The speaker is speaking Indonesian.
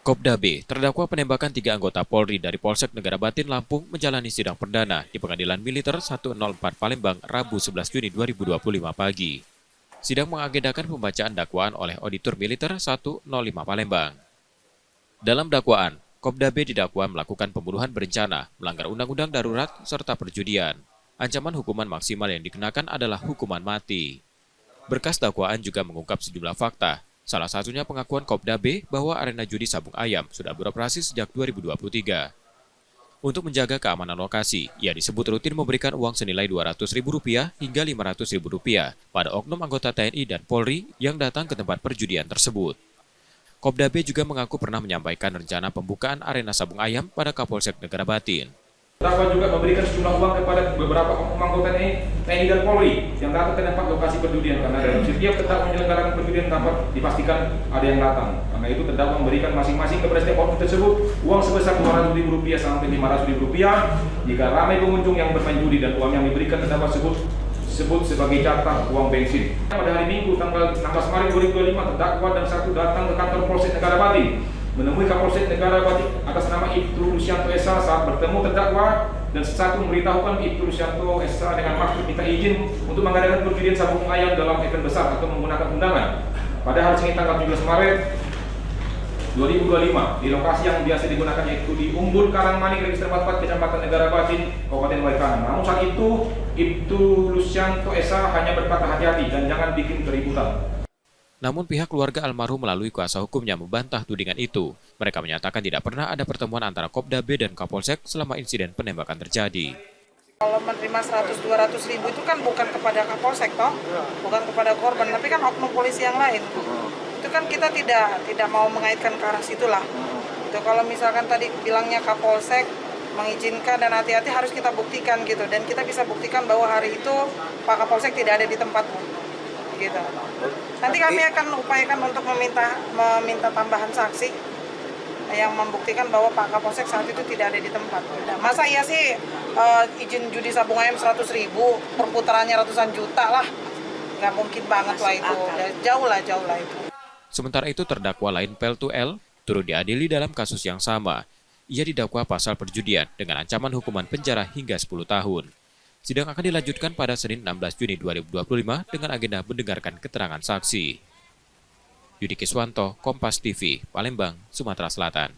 Kopda B, terdakwa penembakan 3 anggota Polri dari Polsek Negara Batin, Lampung menjalani sidang perdana di Pengadilan Militer 104 Palembang, Rabu 11 Juni 2025 pagi. Sidang mengagendakan pembacaan dakwaan oleh Auditor Militer 105 Palembang. Dalam dakwaan, Kopda B didakwa melakukan pembunuhan berencana, melanggar undang-undang darurat, serta perjudian. Ancaman hukuman maksimal yang dikenakan adalah hukuman mati. Berkas dakwaan juga mengungkap sejumlah fakta. Salah satunya pengakuan Kopda B bahwa arena judi Sabung Ayam sudah beroperasi sejak 2023. Untuk menjaga keamanan lokasi, ia disebut rutin memberikan uang senilai Rp200.000 hingga Rp500.000 pada oknum anggota TNI dan Polri yang datang ke tempat perjudian tersebut. Kopda B juga mengaku pernah menyampaikan rencana pembukaan arena Sabung Ayam pada Kapolsek Negara Batin. Terdakwa juga memberikan sejumlah uang kepada beberapa anggota TNI dan Polri yang datang ke tempat lokasi perjudian, karena dalam setiap tempat menyelenggarakan perjudian dapat dipastikan ada yang datang. Karena itu terdakwa memberikan masing-masing kepada setiap oknum tersebut uang sebesar Rp200.000 sampai Rp500.000 jika ramai pengunjung yang bermain judi, dan uang yang diberikan terdakwa sebut sebagai jatah uang bensin. Pada hari Minggu tanggal 16 Maret 2025, terdakwa dan satu datang ke kantor Polsek Negara Batin menemui Kapolsek Negara Batin atas nama Ibtu Lucianto Esa. Saat bertemu terdakwa dan satu memberitahukan Ibtu Lucianto Esa dengan maksud minta izin untuk mengadakan perjudian Sabung Ayam dalam event besar atau menggunakan undangan. Pada hari Senin tanggal 17 Maret 2025 di lokasi yang biasa digunakan, yaitu di Umbul Karangmanik, Register 44, Kecamatan Negara Batin, Kabupaten Waikanan. Namun saat itu Ibtu Lucianto Esa hanya berkata hati-hati dan jangan bikin keributan. Namun pihak keluarga almarhum melalui kuasa hukumnya membantah tudingan itu. Mereka menyatakan tidak pernah ada pertemuan antara Kopda B dan Kapolsek selama insiden penembakan terjadi. Kalau menerima 100-200 ribu itu kan bukan kepada Kapolsek toh, bukan kepada korban, tapi kan oknum polisi yang lain. Itu kan kita tidak mau mengaitkan ke arah situlah. Itu kalau misalkan tadi bilangnya Kapolsek mengizinkan dan hati-hati, harus kita buktikan gitu, dan kita bisa buktikan bahwa hari itu Pak Kapolsek tidak ada di tempat gitu. Nanti kami akan upayakan untuk meminta tambahan saksi yang membuktikan bahwa Pak Kapolsek saat itu tidak ada di tempat. Masa iya sih izin judi Sabung Ayam 100.000, perputarannya ratusan juta lah. Nggak mungkin banget lah itu. Jauh lah itu. Sementara itu terdakwa lain Pel2L turut diadili dalam kasus yang sama. Ia didakwa pasal perjudian dengan ancaman hukuman penjara hingga 10 tahun. Sidang akan dilanjutkan pada Senin 16 Juni 2025 dengan agenda mendengarkan keterangan saksi. Yudi Kiswanto, Kompas TV, Palembang, Sumatera Selatan.